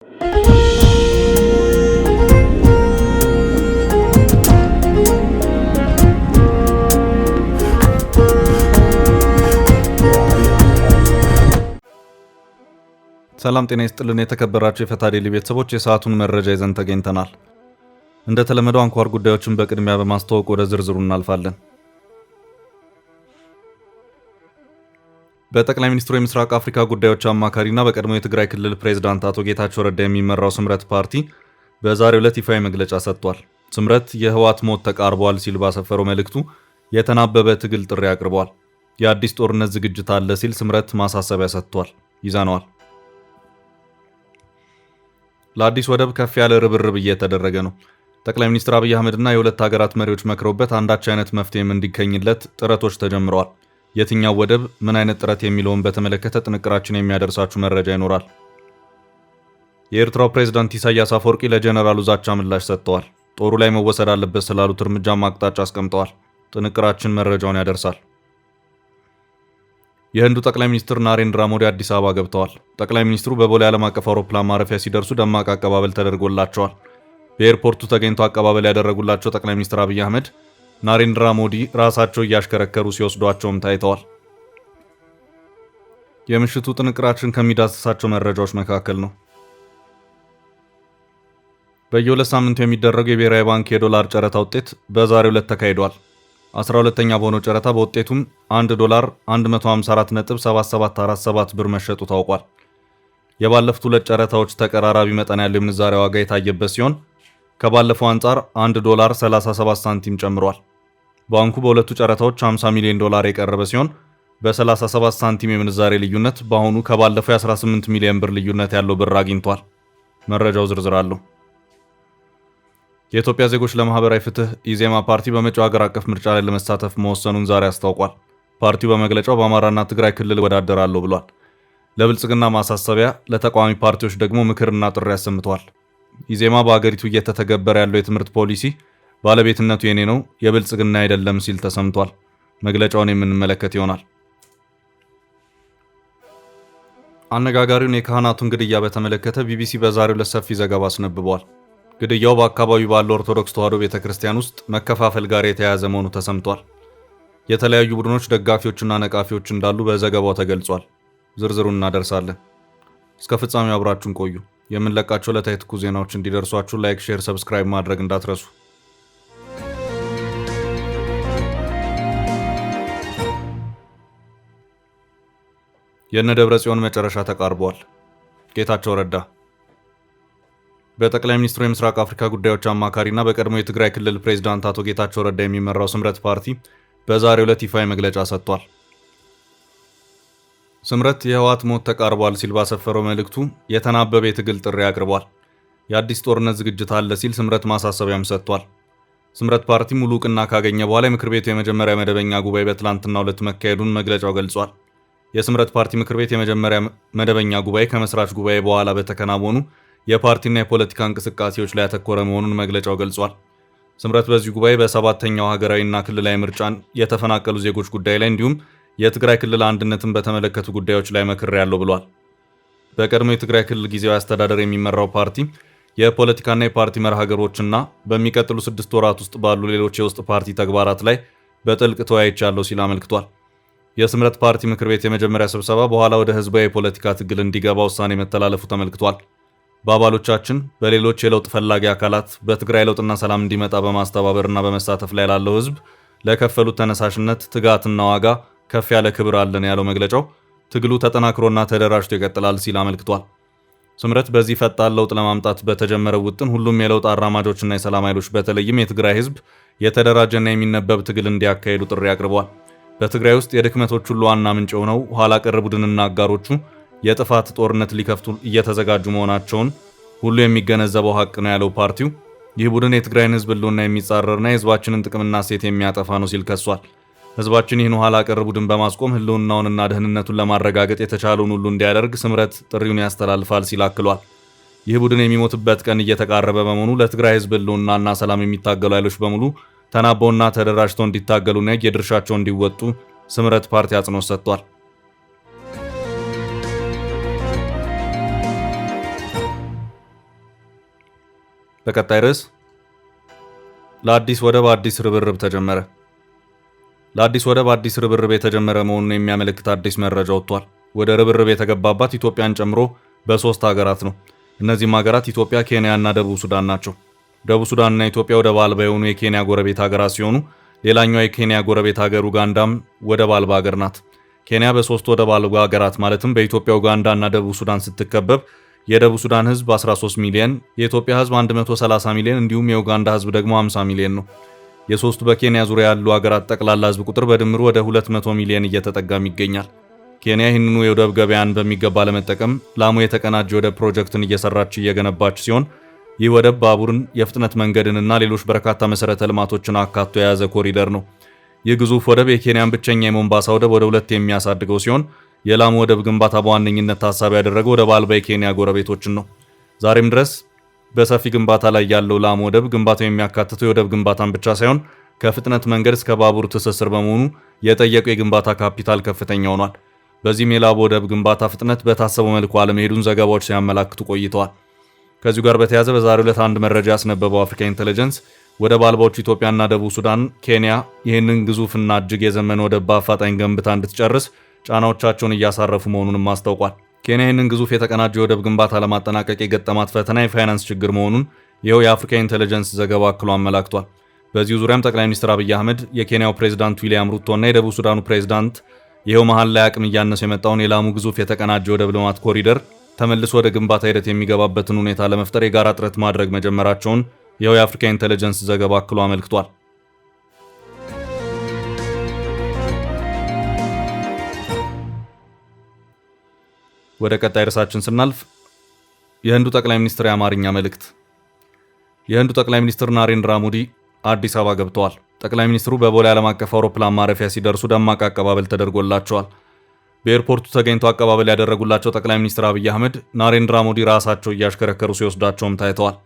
ሰላም ጤና ይስጥልን የተከበራችሁ የፈታ ዴይሊ ቤተሰቦች የሰዓቱን መረጃ ይዘን ተገኝተናል። እንደተለመደው አንኳር ጉዳዮችን በቅድሚያ በማስተዋወቅ ወደ ዝርዝሩ እናልፋለን። በጠቅላይ ሚኒስትሩ የምስራቅ አፍሪካ ጉዳዮች አማካሪና በቀድሞ የትግራይ ክልል ፕሬዝዳንት አቶ ጌታቸው ረዳ የሚመራው ስምረት ፓርቲ በዛሬው ዕለት ይፋዊ መግለጫ ሰጥቷል። ስምረት የህወሓት ሞት ተቃርቧል ሲል ባሰፈረው መልእክቱ የተናበበ ትግል ጥሪ አቅርቧል። የአዲስ ጦርነት ዝግጅት አለ ሲል ስምረት ማሳሰቢያ ሰጥቷል። ይዘነዋል። ለአዲስ ወደብ ከፍ ያለ ርብርብ እየተደረገ ነው። ጠቅላይ ሚኒስትር አብይ አህመድና የሁለት ሀገራት መሪዎች መክረውበት አንዳች አይነት መፍትሄም እንዲገኝለት ጥረቶች ተጀምረዋል። የትኛው ወደብ ምን አይነት ጥረት የሚለውን በተመለከተ ጥንቅራችን የሚያደርሳችሁ መረጃ ይኖራል። የኤርትራው ፕሬዝዳንት ኢሳያስ አፈወርቂ ለጀነራሉ ዛቻ ምላሽ ሰጥተዋል። ጦሩ ላይ መወሰድ አለበት ስላሉት እርምጃም አቅጣጫ አስቀምጠዋል። ጥንቅራችን መረጃውን ያደርሳል። የህንዱ ጠቅላይ ሚኒስትር ናሬንድራ ሞዲ አዲስ አበባ ገብተዋል። ጠቅላይ ሚኒስትሩ በቦሌ ዓለም አቀፍ አውሮፕላን ማረፊያ ሲደርሱ ደማቅ አቀባበል ተደርጎላቸዋል። በኤርፖርቱ ተገኝተው አቀባበል ያደረጉላቸው ጠቅላይ ሚኒስትር አብይ አህመድ ናሬንድራ ሞዲ ራሳቸው እያሽከረከሩ ሲወስዷቸውም ታይተዋል። የምሽቱ ጥንቅራችን ከሚዳስሳቸው መረጃዎች መካከል ነው። በየሁለት ሳምንቱ የሚደረገው የብሔራዊ ባንክ የዶላር ጨረታ ውጤት በዛሬው ዕለት ተካሂዷል። 12ኛ በሆነው ጨረታ በውጤቱም $1 154.7747 ብር መሸጡ ታውቋል። የባለፉት ሁለት ጨረታዎች ተቀራራቢ መጠን ያለው የምንዛሬ ዋጋ የታየበት ሲሆን ከባለፈው አንጻር $1 37 ሳንቲም ጨምሯል። ባንኩ በሁለቱ ጨረታዎች $50 ሚሊዮን የቀረበ ሲሆን በ37 ሳንቲም የምንዛሬ ልዩነት በአሁኑ ከባለፈው የ18 ሚሊዮን ብር ልዩነት ያለው ብር አግኝቷል። መረጃው ዝርዝር አለው። የኢትዮጵያ ዜጎች ለማህበራዊ ፍትህ ኢዜማ ፓርቲ በመጪው ሀገር አቀፍ ምርጫ ላይ ለመሳተፍ መወሰኑን ዛሬ አስታውቋል። ፓርቲው በመግለጫው በአማራና ትግራይ ክልል እወዳደራለሁ ብሏል። ለብልጽግና ማሳሰቢያ፣ ለተቃዋሚ ፓርቲዎች ደግሞ ምክርና ጥሪ አሰምተዋል። ኢዜማ በአገሪቱ እየተተገበረ ያለው የትምህርት ፖሊሲ ባለቤትነቱ የኔ ነው፣ የብልጽግና አይደለም ሲል ተሰምቷል። መግለጫውን የምንመለከት ይሆናል። አነጋጋሪውን የካህናቱን ግድያ በተመለከተ ቢቢሲ በዛሬው ዕለት ሰፊ ዘገባ አስነብቧል። ግድያው በአካባቢው ባለው ኦርቶዶክስ ተዋሕዶ ቤተክርስቲያን ውስጥ መከፋፈል ጋር የተያያዘ መሆኑ ተሰምቷል። የተለያዩ ቡድኖች ደጋፊዎችና ነቃፊዎች እንዳሉ በዘገባው ተገልጿል። ዝርዝሩን እናደርሳለን። እስከ ፍጻሜው አብራችሁን ቆዩ። የምንለቃቸው ዕለታዊ ትኩስ ዜናዎች እንዲደርሷችሁ ላይክ፣ ሼር፣ ሰብስክራይብ ማድረግ እንዳትረሱ። የእነ ደብረ ጽዮን መጨረሻ ተቃርቧል። ጌታቸው ረዳ በጠቅላይ ሚኒስትሩ የምስራቅ አፍሪካ ጉዳዮች አማካሪና በቀድሞ የትግራይ ክልል ፕሬዝዳንት አቶ ጌታቸው ረዳ የሚመራው ስምረት ፓርቲ በዛሬው ዕለት ይፋዊ መግለጫ ሰጥቷል። ስምረት የህወሓት ሞት ተቃርቧል ሲል ባሰፈረው መልእክቱ የተናበበ የትግል ጥሪ አቅርቧል። የአዲስ ጦርነት ዝግጅት አለ ሲል ስምረት ማሳሰቢያም ሰጥቷል። ስምረት ፓርቲ ሙሉ ዕውቅና ካገኘ በኋላ የምክር ቤቱ የመጀመሪያ መደበኛ ጉባኤ በትላንትናው ዕለት መካሄዱን መግለጫው ገልጿል። የስምረት ፓርቲ ምክር ቤት የመጀመሪያ መደበኛ ጉባኤ ከመስራች ጉባኤ በኋላ በተከናወኑ የፓርቲና የፖለቲካ እንቅስቃሴዎች ላይ ያተኮረ መሆኑን መግለጫው ገልጿል። ስምረት በዚህ ጉባኤ በሰባተኛው ሀገራዊና ክልላዊ ምርጫን፣ የተፈናቀሉ ዜጎች ጉዳይ ላይ እንዲሁም የትግራይ ክልል አንድነትን በተመለከቱ ጉዳዮች ላይ መክሬያለሁ ብሏል። በቀድሞ የትግራይ ክልል ጊዜያዊ አስተዳደር የሚመራው ፓርቲ የፖለቲካና የፓርቲ መርሃ ግብሮችና በሚቀጥሉ 6 ወራት ውስጥ ባሉ ሌሎች የውስጥ ፓርቲ ተግባራት ላይ በጥልቅ ተወያይቻለሁ ሲል አመልክቷል። የስምረት ፓርቲ ምክር ቤት የመጀመሪያ ስብሰባ በኋላ ወደ ህዝባዊ የፖለቲካ ትግል እንዲገባ ውሳኔ መተላለፉ ተመልክቷል። በአባሎቻችን በሌሎች የለውጥ ፈላጊ አካላት በትግራይ ለውጥና ሰላም እንዲመጣ በማስተባበርና በመሳተፍ ላይ ላለው ህዝብ ለከፈሉት ተነሳሽነት፣ ትጋትና ዋጋ ከፍ ያለ ክብር አለን ያለው መግለጫው ትግሉ ተጠናክሮና ተደራጅቶ ይቀጥላል ሲል አመልክቷል። ስምረት በዚህ ፈጣን ለውጥ ለማምጣት በተጀመረው ውጥን ሁሉም የለውጥ አራማጆችና የሰላም ኃይሎች በተለይም የትግራይ ህዝብ የተደራጀና የሚነበብ ትግል እንዲያካሄዱ ጥሪ አቅርቧል። በትግራይ ውስጥ የድክመቶች ሁሉ ዋና ምንጭ ሆነው ኋላ ቀር ቡድንና አጋሮቹ የጥፋት ጦርነት ሊከፍቱ እየተዘጋጁ መሆናቸውን ሁሉ የሚገነዘበው ሀቅ ነው ያለው ፓርቲው ይህ ቡድን የትግራይን ህዝብ ህልውና የሚጻረርና የህዝባችንን ጥቅምና እሴት የሚያጠፋ ነው ሲል ከሷል። ህዝባችን ይህን ኋላ ቀር ቡድን በማስቆም ህልውናውንና ደህንነቱን ለማረጋገጥ የተቻለውን ሁሉ እንዲያደርግ ስምረት ጥሪውን ያስተላልፋል ሲል አክሏል። ይህ ቡድን የሚሞትበት ቀን እየተቃረበ በመሆኑ ለትግራይ ህዝብ ህልውናና ሰላም የሚታገሉ ኃይሎች በሙሉ ተናበውና ተደራጅተው እንዲታገሉና የድርሻቸው እንዲወጡ ስምረት ፓርቲ አጽንኦት ሰጥቷል። በቀጣይ ርዕስ ለአዲስ ወደብ አዲስ ርብርብ ተጀመረ። ለአዲስ ወደብ አዲስ ርብርብ የተጀመረ መሆኑን የሚያመለክት አዲስ መረጃ ወጥቷል። ወደ ርብርብ የተገባባት ኢትዮጵያን ጨምሮ በ3 ሀገራት ነው። እነዚህም ሀገራት ኢትዮጵያ፣ ኬንያ እና ደቡብ ሱዳን ናቸው። ደቡብ ሱዳንና ኢትዮጵያ ወደብ አልባ የሆኑ የኬንያ ጎረቤት ሀገራት ሲሆኑ ሌላኛው የኬንያ ጎረቤት ሀገር ኡጋንዳም ወደብ አልባ ሀገር ናት። ኬንያ በ3 ወደብ አልባ ሀገራት ማለትም በኢትዮጵያ፣ ኡጋንዳ እና ደቡብ ሱዳን ስትከበብ የደቡብ ሱዳን ህዝብ 13 ሚሊዮን፣ የኢትዮጵያ ህዝብ 130 ሚሊዮን እንዲሁም የኡጋንዳ ህዝብ ደግሞ 50 ሚሊዮን ነው። የሶስቱ በኬንያ ዙሪያ ያሉ ሀገራት ጠቅላላ ህዝብ ቁጥር በድምሩ ወደ 200 ሚሊዮን እየተጠጋም ይገኛል። ኬንያ ይህንኑ የወደብ ገበያን በሚገባ ለመጠቀም ላሙ የተቀናጀ ወደብ ፕሮጀክትን እየሰራች እየገነባች ሲሆን ይህ ወደብ ባቡርን፣ የፍጥነት መንገድንና ሌሎች በርካታ መሰረተ ልማቶችን አካቶ የያዘ ኮሪደር ነው። ይህ ግዙፍ ወደብ የኬንያን ብቸኛ የሞምባሳ ወደብ ወደ 2 የሚያሳድገው ሲሆን የላሙ ወደብ ግንባታ በዋነኝነት ታሳቢ ያደረገው ወደብ አልባ የኬንያ ጎረቤቶችን ነው። ዛሬም ድረስ በሰፊ ግንባታ ላይ ያለው ላሙ ወደብ ግንባታው የሚያካትተው የወደብ ግንባታን ብቻ ሳይሆን ከፍጥነት መንገድ እስከ ባቡር ትስስር በመሆኑ የጠየቀው የግንባታ ካፒታል ከፍተኛ ሆኗል። በዚህም የላሙ ወደብ ግንባታ ፍጥነት በታሰበው መልኩ አለመሄዱን ዘገባዎች ሲያመላክቱ ቆይተዋል። ከዚሁ ጋር በተያያዘ በዛሬው ዕለት አንድ መረጃ ያስነበበው አፍሪካ ኢንተለጀንስ ወደብ አልባዎቹ ኢትዮጵያና ደቡብ ሱዳን ኬንያ ይህንን ግዙፍና እጅግ የዘመነ ወደብ በአፋጣኝ ገንብታ እንድትጨርስ ጫናዎቻቸውን እያሳረፉ መሆኑንም አስታውቋል። ኬንያ ይህንን ግዙፍ የተቀናጀ የወደብ ግንባታ ለማጠናቀቅ የገጠማት ፈተና የፋይናንስ ችግር መሆኑን ይኸው የአፍሪካ ኢንተለጀንስ ዘገባ አክሎ አመላክቷል። በዚሁ ዙሪያም ጠቅላይ ሚኒስትር አብይ አህመድ፣ የኬንያው ፕሬዝዳንት ዊሊያም ሩቶ እና የደቡብ ሱዳኑ ፕሬዝዳንት ይኸው መሃል ላይ አቅም እያነሰ የመጣውን የላሙ ግዙፍ የተቀናጀ ወደብ ልማት ኮሪደር ተመልሶ ወደ ግንባታ ሂደት የሚገባበትን ሁኔታ ለመፍጠር የጋራ ጥረት ማድረግ መጀመራቸውን ይኸው የአፍሪካ ኢንተለጀንስ ዘገባ አክሎ አመልክቷል። ወደ ቀጣይ ርዕሳችን ስናልፍ የህንዱ ጠቅላይ ሚኒስትር የአማርኛ መልእክት። የህንዱ ጠቅላይ ሚኒስትር ናሬንድራ ሞዲ አዲስ አበባ ገብተዋል። ጠቅላይ ሚኒስትሩ በቦሌ ዓለም አቀፍ አውሮፕላን ማረፊያ ሲደርሱ ደማቅ አቀባበል ተደርጎላቸዋል። በኤርፖርቱ ተገኝተው አቀባበል ያደረጉላቸው ጠቅላይ ሚኒስትር አብይ አህመድ ናሬንድራ ሞዲ ራሳቸው እያሽከረከሩ ሲወስዳቸውም ታይተዋል።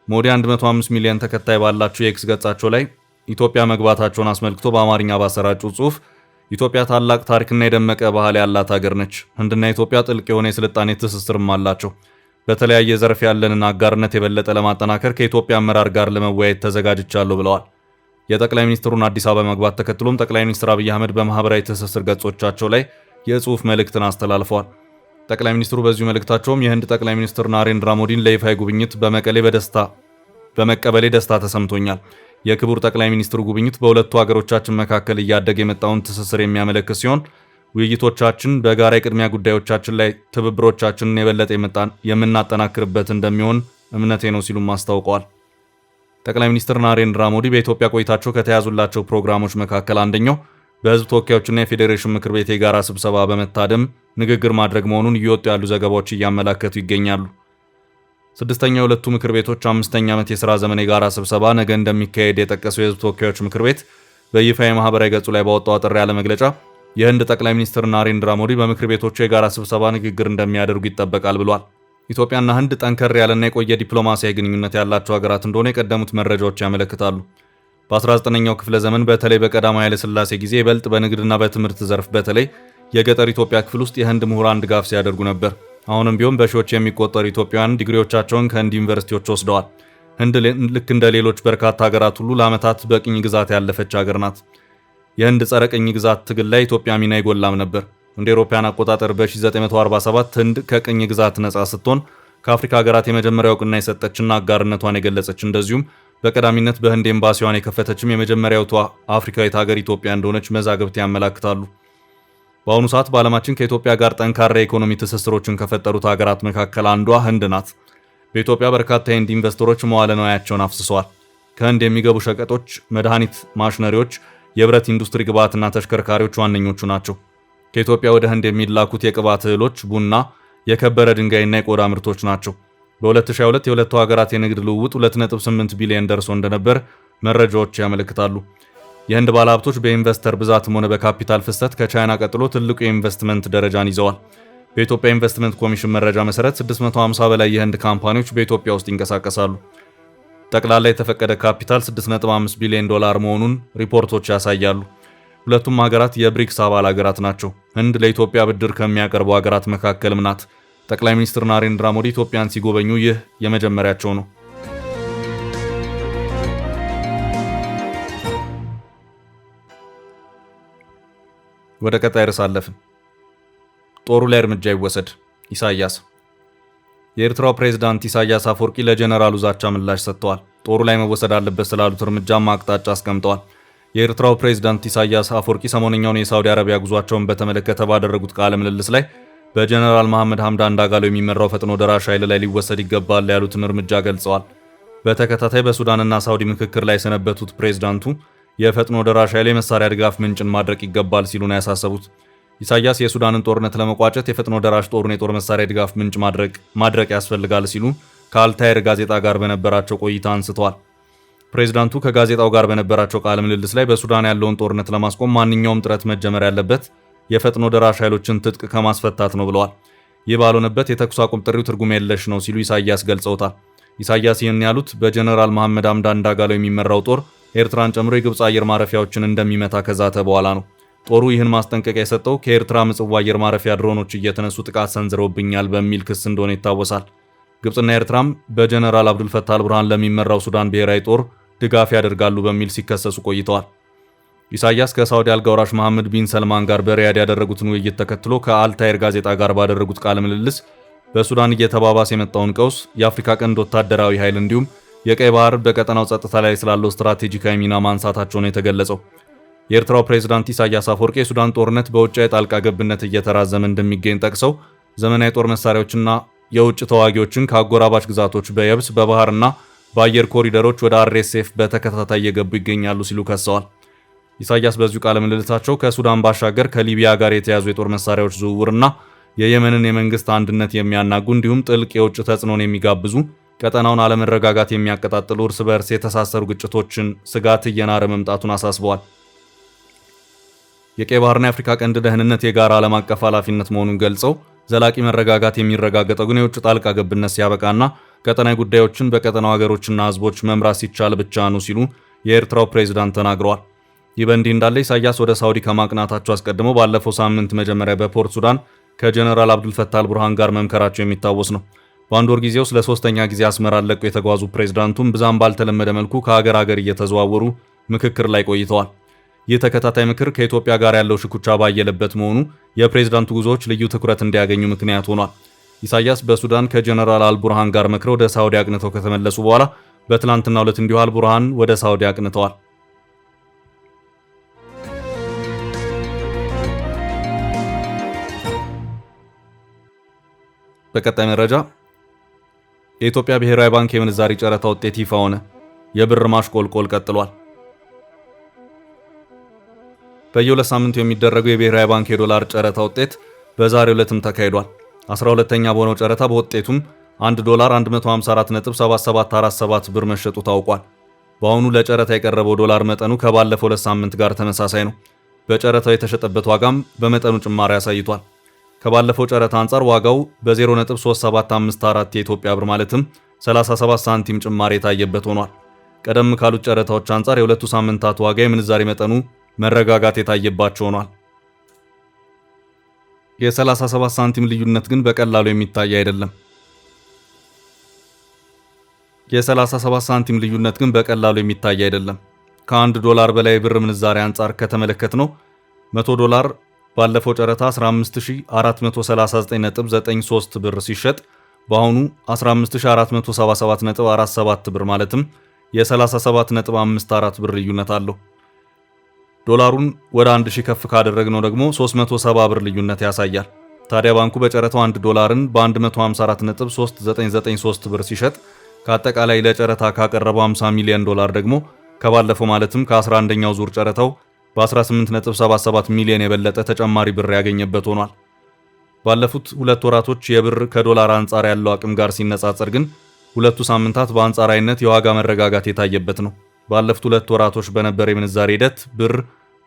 ሞዲ 105 ሚሊዮን ተከታይ ባላቸው የኤክስ ገጻቸው ላይ ኢትዮጵያ መግባታቸውን አስመልክቶ በአማርኛ ባሰራጩ ጽሑፍ ኢትዮጵያ ታላቅ ታሪክና የደመቀ ባህል ያላት ሀገር ነች። ህንድና ኢትዮጵያ ጥልቅ የሆነ የስልጣኔ ትስስርም አላቸው። በተለያየ ዘርፍ ያለንን አጋርነት የበለጠ ለማጠናከር ከኢትዮጵያ አመራር ጋር ለመወያየት ተዘጋጅቻለሁ ብለዋል። የጠቅላይ ሚኒስትሩን አዲስ አበባ መግባት ተከትሎም ጠቅላይ ሚኒስትር አብይ አህመድ በማህበራዊ ትስስር ገጾቻቸው ላይ የጽሑፍ መልእክትን አስተላልፈዋል። ጠቅላይ ሚኒስትሩ በዚሁ መልእክታቸውም የህንድ ጠቅላይ ሚኒስትር ናሬንድራ ሞዲን ለይፋዊ ጉብኝት በመቀበሌ ደስታ ተሰምቶኛል። የክቡር ጠቅላይ ሚኒስትሩ ጉብኝት በሁለቱ ሀገሮቻችን መካከል እያደገ የመጣውን ትስስር የሚያመለክት ሲሆን ውይይቶቻችን በጋራ የቅድሚያ ጉዳዮቻችን ላይ ትብብሮቻችንን የበለጠ የምናጠናክርበት እንደሚሆን እምነቴ ነው ሲሉም አስታውቀዋል። ጠቅላይ ሚኒስትር ናሬንድራ ሞዲ በኢትዮጵያ ቆይታቸው ከተያዙላቸው ፕሮግራሞች መካከል አንደኛው በህዝብ ተወካዮችና የፌዴሬሽን ምክር ቤት የጋራ ስብሰባ በመታደም ንግግር ማድረግ መሆኑን እየወጡ ያሉ ዘገባዎች እያመላከቱ ይገኛሉ። ስድስተኛው የሁለቱ ምክር ቤቶች 5ኛ ዓመት የሥራ ዘመን የጋራ ስብሰባ ነገ እንደሚካሄድ የጠቀሰው የህዝብ ተወካዮች ምክር ቤት በይፋ የማህበራዊ ገጹ ላይ ባወጣው አጠር ያለ መግለጫ የህንድ ጠቅላይ ሚኒስትር ናሬንድራ ሞዲ በምክር ቤቶቹ የጋራ ስብሰባ ንግግር እንደሚያደርጉ ይጠበቃል ብሏል። ኢትዮጵያና ህንድ ጠንከር ያለና የቆየ ዲፕሎማሲያዊ ግንኙነት ያላቸው ሀገራት እንደሆነ የቀደሙት መረጃዎች ያመለክታሉ። በ19ኛው ክፍለ ዘመን በተለይ በቀዳማዊ ኃይለ ሥላሴ ጊዜ ይበልጥ በንግድና በትምህርት ዘርፍ በተለይ የገጠር ኢትዮጵያ ክፍል ውስጥ የህንድ ምሁራን ድጋፍ ሲያደርጉ ነበር። አሁንም ቢሆን በሺዎች የሚቆጠሩ ኢትዮጵያውያን ዲግሪዎቻቸውን ከህንድ ዩኒቨርሲቲዎች ወስደዋል። ህንድ ልክ እንደ ሌሎች በርካታ ሀገራት ሁሉ ለዓመታት በቅኝ ግዛት ያለፈች ሀገር ናት። የህንድ ጸረ ቅኝ ግዛት ትግል ላይ ኢትዮጵያ ሚና ይጎላም ነበር። እንደ አውሮፓውያን አቆጣጠር በ1947 ህንድ ከቅኝ ግዛት ነጻ ስትሆን ከአፍሪካ ሀገራት የመጀመሪያው ዕውቅና የሰጠችና አጋርነቷን የገለጸች እንደዚሁም በቀዳሚነት በህንድ ኤምባሲዋን የከፈተችም የመጀመሪያዊቷ አፍሪካዊት ሀገር ኢትዮጵያ እንደሆነች መዛግብት ያመላክታሉ። በአሁኑ ሰዓት በዓለማችን ከኢትዮጵያ ጋር ጠንካራ የኢኮኖሚ ትስስሮችን ከፈጠሩት ሀገራት መካከል አንዷ ህንድ ናት። በኢትዮጵያ በርካታ የህንድ ኢንቨስተሮች መዋለ ንዋያቸውን አፍስሰዋል። ከህንድ የሚገቡ ሸቀጦች፣ መድኃኒት፣ ማሽነሪዎች፣ የብረት ኢንዱስትሪ ግብዓትና ተሽከርካሪዎች ዋነኞቹ ናቸው። ከኢትዮጵያ ወደ ህንድ የሚላኩት የቅባት እህሎች፣ ቡና፣ የከበረ ድንጋይና የቆዳ ምርቶች ናቸው። በ2022 የሁለቱ ሀገራት የንግድ ልውውጥ 2.8 ቢሊዮን ደርሶ እንደነበር መረጃዎች ያመለክታሉ። የህንድ ባለሀብቶች በኢንቨስተር ብዛትም ሆነ በካፒታል ፍሰት ከቻይና ቀጥሎ ትልቁ የኢንቨስትመንት ደረጃን ይዘዋል። በኢትዮጵያ ኢንቨስትመንት ኮሚሽን መረጃ መሰረት 650 በላይ የህንድ ካምፓኒዎች በኢትዮጵያ ውስጥ ይንቀሳቀሳሉ። ጠቅላላ የተፈቀደ ካፒታል 6.5 ቢሊዮን ዶላር መሆኑን ሪፖርቶች ያሳያሉ። ሁለቱም ሀገራት የብሪክስ አባል ሀገራት ናቸው። ህንድ ለኢትዮጵያ ብድር ከሚያቀርቡ ሀገራት መካከልም ናት። ጠቅላይ ሚኒስትር ናሬንድራ ሞዲ ኢትዮጵያን ሲጎበኙ ይህ የመጀመሪያቸው ነው። ወደ ቀጣይ ርዕስ አለፍን። ጦሩ ላይ እርምጃ ይወሰድ ኢሳያስ። የኤርትራው ፕሬዝዳንት ኢሳያስ አፈወርቂ ለጀነራሉ ዛቻ ምላሽ ሰጥተዋል። ጦሩ ላይ መወሰድ አለበት ስላሉት እርምጃም አቅጣጫ አስቀምጠዋል። የኤርትራው ፕሬዝዳንት ኢሳያስ አፈወርቂ ሰሞነኛውን የሳውዲ አረቢያ ጉዟቸውን በተመለከተ ባደረጉት ቃለ ምልልስ ላይ በጀነራል መሐመድ ሐምዳን ዳጋሎ የሚመራው ፈጥኖ ደራሽ ኃይል ላይ ሊወሰድ ይገባል ያሉትን እርምጃ ገልጸዋል። በተከታታይ በሱዳንና ሳውዲ ምክክር ላይ የሰነበቱት ፕሬዝዳንቱ የፈጥኖ ደራሽ ኃይል የመሳሪያ ድጋፍ ምንጭን ማድረግ ይገባል ሲሉ ነው ያሳሰቡት። ኢሳያስ የሱዳንን ጦርነት ለመቋጨት የፈጥኖ ደራሽ ጦሩን የጦር መሳሪያ ድጋፍ ምንጭ ማድረግ ያስፈልጋል ሲሉ ከአልታይር ጋዜጣ ጋር በነበራቸው ቆይታ አንስተዋል። ፕሬዝዳንቱ ከጋዜጣው ጋር በነበራቸው ቃለ ምልልስ ላይ በሱዳን ያለውን ጦርነት ለማስቆም ማንኛውም ጥረት መጀመር ያለበት የፈጥኖ ደራሽ ኃይሎችን ትጥቅ ከማስፈታት ነው ብለዋል። ይህ ባልሆነበት የተኩስ አቁም ጥሪው ትርጉም የለሽ ነው ሲሉ ኢሳያስ ገልጸውታል። ኢሳያስ ይህን ያሉት በጀነራል መሐመድ ሐምዳን ዳጋሎ የሚመራው ጦር ኤርትራን ጨምሮ የግብፅ አየር ማረፊያዎችን እንደሚመታ ከዛተ በኋላ ነው። ጦሩ ይህን ማስጠንቀቂያ የሰጠው ከኤርትራ ምጽዋ አየር ማረፊያ ድሮኖች እየተነሱ ጥቃት ሰንዝረውብኛል በሚል ክስ እንደሆነ ይታወሳል። ግብፅና ኤርትራም በጀነራል አብዱልፈታህ አልቡርሃን ለሚመራው ሱዳን ብሔራዊ ጦር ድጋፍ ያደርጋሉ በሚል ሲከሰሱ ቆይተዋል። ኢሳያስ ከሳውዲ አልጋ ወራሽ መሐመድ ቢን ሰልማን ጋር በሪያድ ያደረጉትን ውይይት ተከትሎ ከአልታይር ጋዜጣ ጋር ባደረጉት ቃለ ምልልስ በሱዳን እየተባባሰ የመጣውን ቀውስ፣ የአፍሪካ ቀንድ ወታደራዊ ኃይል እንዲሁም የቀይ ባህር በቀጠናው ጸጥታ ላይ ስላለው ስትራቴጂካዊ ሚና ማንሳታቸው ነው የተገለጸው። የኤርትራው ፕሬዝዳንት ኢሳያስ አፈወርቂ የሱዳን ጦርነት በውጫዊ ጣልቃ ገብነት እየተራዘመ እንደሚገኝ ጠቅሰው ዘመናዊ ጦር መሳሪያዎችና የውጭ ተዋጊዎችን ከአጎራባች ግዛቶች በየብስ በባህርና በአየር ኮሪደሮች ወደ አርኤስኤፍ በተከታታይ እየገቡ ይገኛሉ ሲሉ ከሰዋል። ኢሳያስ በዚሁ ቃለ ምልልሳቸው ከሱዳን ባሻገር ከሊቢያ ጋር የተያዙ የጦር መሳሪያዎች ዝውውርና የየመንን የመንግስት አንድነት የሚያናጉ እንዲሁም ጥልቅ የውጭ ተጽዕኖን የሚጋብዙ ቀጠናውን አለመረጋጋት የሚያቀጣጥሉ እርስ በርስ የተሳሰሩ ግጭቶችን ስጋት እየናረ መምጣቱን አሳስበዋል። የቀይ ባህርና የአፍሪካ ቀንድ ደህንነት የጋራ ዓለም አቀፍ ኃላፊነት መሆኑን ገልጸው ዘላቂ መረጋጋት የሚረጋገጠው ግን የውጭ ጣልቃ ገብነት ሲያበቃና ቀጠናዊ ጉዳዮችን በቀጠናው ሀገሮችና ህዝቦች መምራት ሲቻል ብቻ ነው ሲሉ የኤርትራው ፕሬዝዳንት ተናግረዋል። ይህ በእንዲህ እንዳለ ኢሳያስ ወደ ሳውዲ ከማቅናታቸው አስቀድመው ባለፈው ሳምንት መጀመሪያ በፖርት ሱዳን ከጀነራል አብዱልፈታህ አልቡርሃን ጋር መምከራቸው የሚታወስ ነው። በአንድ ወር ጊዜ ውስጥ ለሶስተኛ ጊዜ አስመራን ለቀው የተጓዙ ፕሬዝዳንቱም ብዛም ባልተለመደ መልኩ ከሀገር ሀገር እየተዘዋወሩ ምክክር ላይ ቆይተዋል። ይህ ተከታታይ ምክር ከኢትዮጵያ ጋር ያለው ሽኩቻ ባየለበት መሆኑ የፕሬዝዳንቱ ጉዞዎች ልዩ ትኩረት እንዲያገኙ ምክንያት ሆኗል። ኢሳያስ በሱዳን ከጀነራል አልቡርሃን ጋር መክረው ወደ ሳውዲ አቅንተው ከተመለሱ በኋላ በትላንትናው ዕለት እንዲሁ አልቡርሃን ወደ ሳውዲ አቅንተዋል። በቀጣይ መረጃ የኢትዮጵያ ብሔራዊ ባንክ የምንዛሪ ጨረታ ውጤት ይፋ ሆነ። የብር ማሽቆልቆል ቀጥሏል። በየሁለት ሳምንቱ የሚደረገው የብሔራዊ ባንክ የዶላር ጨረታ ውጤት በዛሬው ዕለትም ተካሂዷል። 12ኛ በሆነው ጨረታ በውጤቱም 1 ዶላር 154.7747 ብር መሸጡ ታውቋል። በአሁኑ ለጨረታ የቀረበው ዶላር መጠኑ ከባለፈው 2 ሳምንት ጋር ተመሳሳይ ነው። በጨረታው የተሸጠበት ዋጋም በመጠኑ ጭማሪ አሳይቷል። ከባለፈው ጨረታ አንጻር ዋጋው በ0.3754 የኢትዮጵያ ብር ማለትም 37 ሳንቲም ጭማሪ የታየበት ሆኗል። ቀደም ካሉት ጨረታዎች አንጻር የሁለቱ ሳምንታት ዋጋ የምንዛሬ መጠኑ መረጋጋት የታየባቸው ሆኗል። የ37 ሳንቲም ልዩነት ግን በቀላሉ የሚታይ አይደለም። ከ1 ዶላር በላይ ብር ምንዛሬ አንጻር ከተመለከትነው 100 ዶላር ባለፈው ጨረታ 15439.93 ብር ሲሸጥ በአሁኑ 15477.47 ብር ማለትም የ37.54 ብር ልዩነት አለው። ዶላሩን ወደ 1000 ከፍ ካደረግነው ደግሞ 370 ብር ልዩነት ያሳያል። ታዲያ ባንኩ በጨረታው 1 ዶላርን በ154.3993 ብር ሲሸጥ ከአጠቃላይ ለጨረታ ካቀረበው 50 ሚሊዮን ዶላር ደግሞ ከባለፈው ማለትም ከ11ኛው ዙር ጨረታው በ18.77 ሚሊዮን የበለጠ ተጨማሪ ብር ያገኘበት ሆኗል። ባለፉት 2 ወራቶች የብር ከዶላር አንጻር ያለው አቅም ጋር ሲነጻጸር ግን ሁለቱ ሳምንታት በአንጻራዊነት የዋጋ መረጋጋት የታየበት ነው። ባለፉት 2 ወራቶች በነበረ የምንዛሬ ሂደት ብር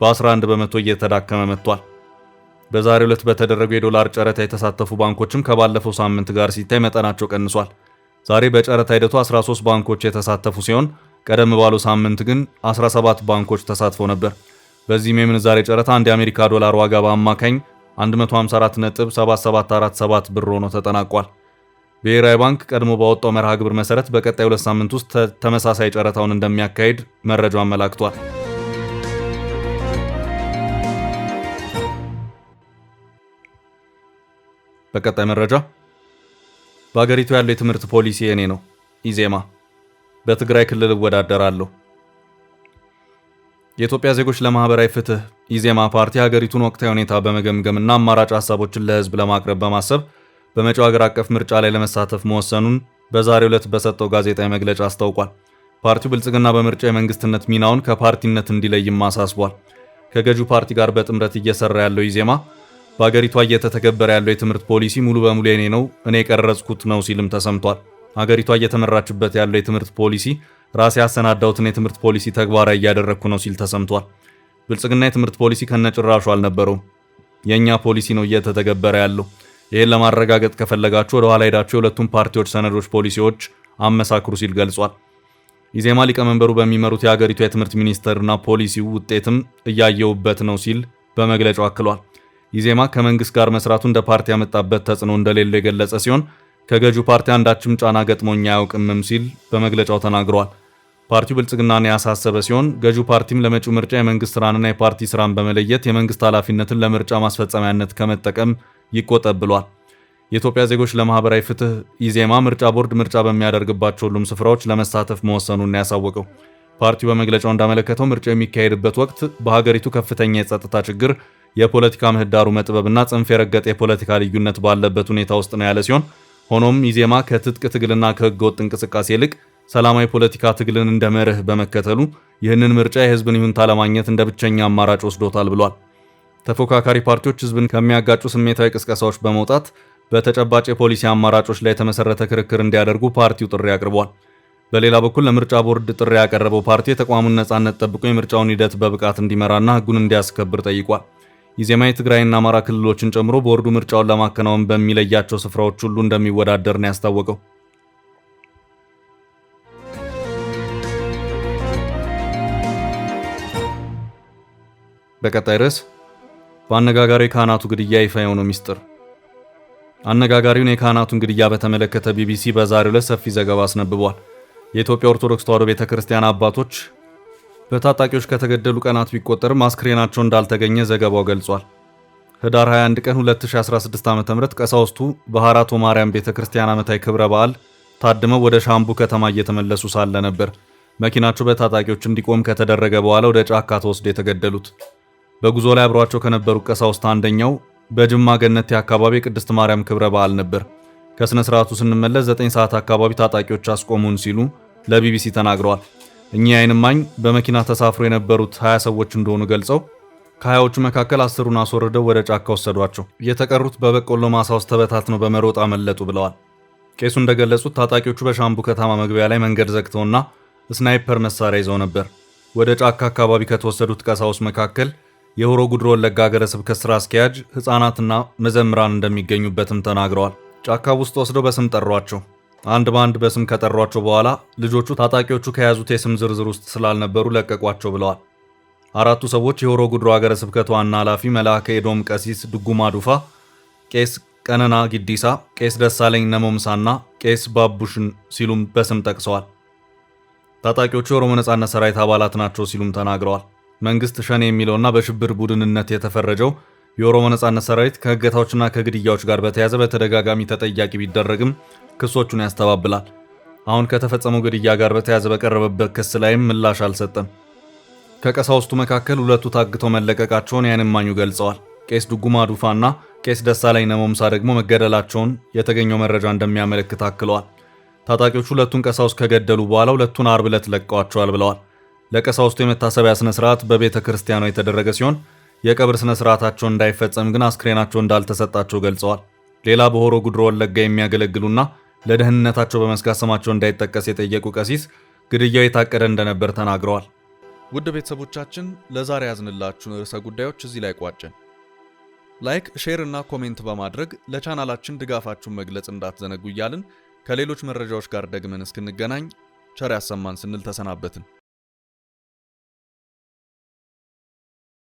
በ11 በመቶ እየተዳከመ መጥቷል። በዛሬው ዕለት በተደረገው የዶላር ጨረታ የተሳተፉ ባንኮችም ከባለፈው ሳምንት ጋር ሲታይ መጠናቸው ቀንሷል። ዛሬ በጨረታ ሂደቱ 13 ባንኮች የተሳተፉ ሲሆን ቀደም ባለው ሳምንት ግን 17 ባንኮች ተሳትፈው ነበር። በዚህም የምንዛሬ ጨረታ አንድ የአሜሪካ ዶላር ዋጋ በአማካኝ 154.7747 ብር ሆኖ ተጠናቋል። ብሔራዊ ባንክ ቀድሞ ባወጣው መርሃ ግብር መሰረት በቀጣይ 2 ሳምንት ውስጥ ተመሳሳይ ጨረታውን እንደሚያካሂድ መረጃው አመላክቷል። በቀጣይ መረጃ በአገሪቱ ያለው የትምህርት ፖሊሲ የኔ ነው። ኢዜማ በትግራይ ክልል እወዳደራለሁ። የኢትዮጵያ ዜጎች ለማህበራዊ ፍትህ ኢዜማ ፓርቲ ሀገሪቱን ወቅታዊ ሁኔታ በመገምገምና አማራጭ ሀሳቦችን ለህዝብ ለማቅረብ በማሰብ በመጪው ሀገር አቀፍ ምርጫ ላይ ለመሳተፍ መወሰኑን በዛሬው ዕለት በሰጠው ጋዜጣዊ መግለጫ አስታውቋል። ፓርቲው ብልጽግና በምርጫ የመንግስትነት ሚናውን ከፓርቲነት እንዲለይም አሳስቧል። ከገዢው ፓርቲ ጋር በጥምረት እየሰራ ያለው ኢዜማ በአገሪቷ እየተተገበረ ያለው የትምህርት ፖሊሲ ሙሉ በሙሉ የኔ ነው፣ እኔ የቀረጽኩት ነው ሲልም ተሰምቷል። አገሪቷ እየተመራችበት ያለው የትምህርት ፖሊሲ ራሴ ያሰናዳሁትን የትምህርት ፖሊሲ ተግባራዊ እያደረግኩ ነው ሲል ተሰምቷል። ብልጽግና የትምህርት ፖሊሲ ከነጭራሹ አልነበረውም፣ የእኛ ፖሊሲ ነው እየተተገበረ ያለው። ይህን ለማረጋገጥ ከፈለጋችሁ ወደ ኋላ ሄዳችሁ የሁለቱም ፓርቲዎች ሰነዶች፣ ፖሊሲዎች አመሳክሩ ሲል ገልጿል። ኢዜማ ሊቀመንበሩ በሚመሩት የሀገሪቱ የትምህርት ሚኒስቴርና ፖሊሲው ውጤትም እያየውበት ነው ሲል በመግለጫው አክሏል። ኢዜማ ከመንግስት ጋር መስራቱ እንደ ፓርቲ ያመጣበት ተጽዕኖ እንደሌለው የገለጸ ሲሆን ከገዢው ፓርቲ አንዳችም ጫና ገጥሞኝ አያውቅምም ሲል በመግለጫው ተናግሯል። ፓርቲው ብልጽግናን ያሳሰበ ሲሆን ገዢው ፓርቲም ለመጪው ምርጫ የመንግስት ስራንና የፓርቲ ስራን በመለየት የመንግስት ኃላፊነትን ለምርጫ ማስፈጸሚያነት ከመጠቀም ይቆጠብ ብሏል። የኢትዮጵያ ዜጎች ለማህበራዊ ፍትህ ኢዜማ ምርጫ ቦርድ ምርጫ በሚያደርግባቸው ሁሉም ስፍራዎች ለመሳተፍ መወሰኑን ያሳወቀው ፓርቲው በመግለጫው እንዳመለከተው ምርጫ የሚካሄድበት ወቅት በሀገሪቱ ከፍተኛ የጸጥታ ችግር፣ የፖለቲካ ምህዳሩ መጥበብና ጽንፍ የረገጠ የፖለቲካ ልዩነት ባለበት ሁኔታ ውስጥ ነው ያለ ሲሆን ሆኖም ኢዜማ ከትጥቅ ትግልና ከህገወጥ እንቅስቃሴ ይልቅ ሰላማዊ ፖለቲካ ትግልን እንደ መርህ በመከተሉ ይህንን ምርጫ የህዝብን ይሁንታ ለማግኘት እንደ ብቸኛ አማራጭ ወስዶታል ብሏል። ተፎካካሪ ፓርቲዎች ህዝብን ከሚያጋጩ ስሜታዊ ቅስቀሳዎች በመውጣት በተጨባጭ የፖሊሲ አማራጮች ላይ የተመሰረተ ክርክር እንዲያደርጉ ፓርቲው ጥሪ አቅርቧል። በሌላ በኩል ለምርጫ ቦርድ ጥሪ ያቀረበው ፓርቲ የተቋሙን ነጻነት ጠብቆ የምርጫውን ሂደት በብቃት እንዲመራና ህጉን እንዲያስከብር ጠይቋል። ኢዜማ የትግራይና አማራ ክልሎችን ጨምሮ ቦርዱ ምርጫውን ለማከናወን በሚለያቸው ስፍራዎች ሁሉ እንደሚወዳደር ነው ያስታወቀው። በቀጣይ ርዕስ በአነጋጋሪ ካህናቱ ግድያ ይፋ የሆነው ሚስጥር። አነጋጋሪውን የካህናቱን ግድያ በተመለከተ ቢቢሲ በዛሬው ዕለት ሰፊ ዘገባ አስነብቧል። የኢትዮጵያ ኦርቶዶክስ ተዋሕዶ ቤተክርስቲያን አባቶች በታጣቂዎች ከተገደሉ ቀናት ቢቆጠርም አስክሬናቸው እንዳልተገኘ ዘገባው ገልጿል። ህዳር 21 ቀን 2016 ዓ.ም ቀሳውስቱ በሃራቶ ማርያም ቤተክርስቲያን ዓመታዊ ክብረ በዓል ታድመው ወደ ሻምቡ ከተማ እየተመለሱ ሳለ ነበር መኪናቸው በታጣቂዎች እንዲቆም ከተደረገ በኋላ ወደ ጫካ ተወስደው የተገደሉት። በጉዞ ላይ አብሯቸው ከነበሩ ቀሳውስት አንደኛው በጅማ ገነቴ አካባቢ ቅድስት ማርያም ክብረ በዓል ነበር። ከስነ ስርዓቱ ስንመለስ 9 ሰዓት አካባቢ ታጣቂዎች አስቆሙን ሲሉ ለቢቢሲ ተናግረዋል። እኚህ የዓይን እማኝ በመኪና ተሳፍሮ የነበሩት 20 ሰዎች እንደሆኑ ገልጸው ከ20ዎቹ መካከል 10ሩን አስወርደው ወደ ጫካ ወሰዷቸው፣ የተቀሩት በበቆሎ ማሳ ውስጥ ተበታትነው በመሮጥ አመለጡ ብለዋል። ቄሱ እንደገለጹት ታጣቂዎቹ በሻምቡ ከተማ መግቢያ ላይ መንገድ ዘግተውና ስናይፐር መሳሪያ ይዘው ነበር። ወደ ጫካ አካባቢ ከተወሰዱት ቀሳውስት መካከል የሆሮ ጉድሮ ወለጋ ሀገረ ስብከት ስራ አስኪያጅ፣ ህፃናትና መዘምራን እንደሚገኙበትም ተናግረዋል። ጫካ ውስጥ ወስደው በስም ጠሯቸው። አንድ በአንድ በስም ከጠሯቸው በኋላ ልጆቹ ታጣቂዎቹ ከያዙት የስም ዝርዝር ውስጥ ስላልነበሩ ለቀቋቸው ብለዋል። አራቱ ሰዎች የሆሮ ጉድሮ ሀገረ ስብከት ዋና ኃላፊ መልአከ ኤዶም ቀሲስ ድጉማ ዱፋ፣ ቄስ ቀነና ጊዲሳ፣ ቄስ ደሳለኝ ነሞምሳና ቄስ ባቡሽን ሲሉም በስም ጠቅሰዋል። ታጣቂዎቹ የኦሮሞ ነጻነት ሰራዊት አባላት ናቸው ሲሉም ተናግረዋል። መንግስት ሸኔ የሚለውና በሽብር ቡድንነት የተፈረጀው የኦሮሞ ነጻነት ሰራዊት ከእገታዎችና ከግድያዎች ጋር በተያያዘ በተደጋጋሚ ተጠያቂ ቢደረግም ክሶቹን ያስተባብላል። አሁን ከተፈጸመው ግድያ ጋር በተያያዘ በቀረበበት ክስ ላይም ምላሽ አልሰጠም። ከቀሳውስቱ መካከል 2ቱ ታግተው መለቀቃቸውን የዓይን እማኙ ገልጸዋል። ቄስ ድጉማ ዱፋና ቄስ ደሳለኝ ነሞምሳ ደግሞ መገደላቸውን የተገኘው መረጃ እንደሚያመለክት አክለዋል። ታጣቂዎቹ 2ቱን ቀሳውስት ከገደሉ በኋላ 2ቱን አርብ ዕለት ለቀዋቸዋል ብለዋል። ለቀሳውስቱ የመታሰቢያ ስነ ስርዓት በቤተ ክርስቲያኗ የተደረገ ሲሆን የቀብር ስነ ስርዓታቸው እንዳይፈጸም ግን አስክሬናቸው እንዳልተሰጣቸው ገልጸዋል። ሌላ በሆሮ ጉድሮ ወለጋ የሚያገለግሉና ለደህንነታቸው በመስጋት ስማቸው እንዳይጠቀስ የጠየቁ ቀሲስ ግድያው የታቀደ እንደነበር ተናግረዋል። ውድ ቤተሰቦቻችን ለዛሬ ያዝንላችሁን ርዕሰ ጉዳዮች እዚህ ላይ ቋጨን። ላይክ፣ ሼር እና ኮሜንት በማድረግ ለቻናላችን ድጋፋችሁን መግለጽ እንዳትዘነጉ እያልን ከሌሎች መረጃዎች ጋር ደግመን እስክንገናኝ ቸር ያሰማን ስንል ተሰናበትን።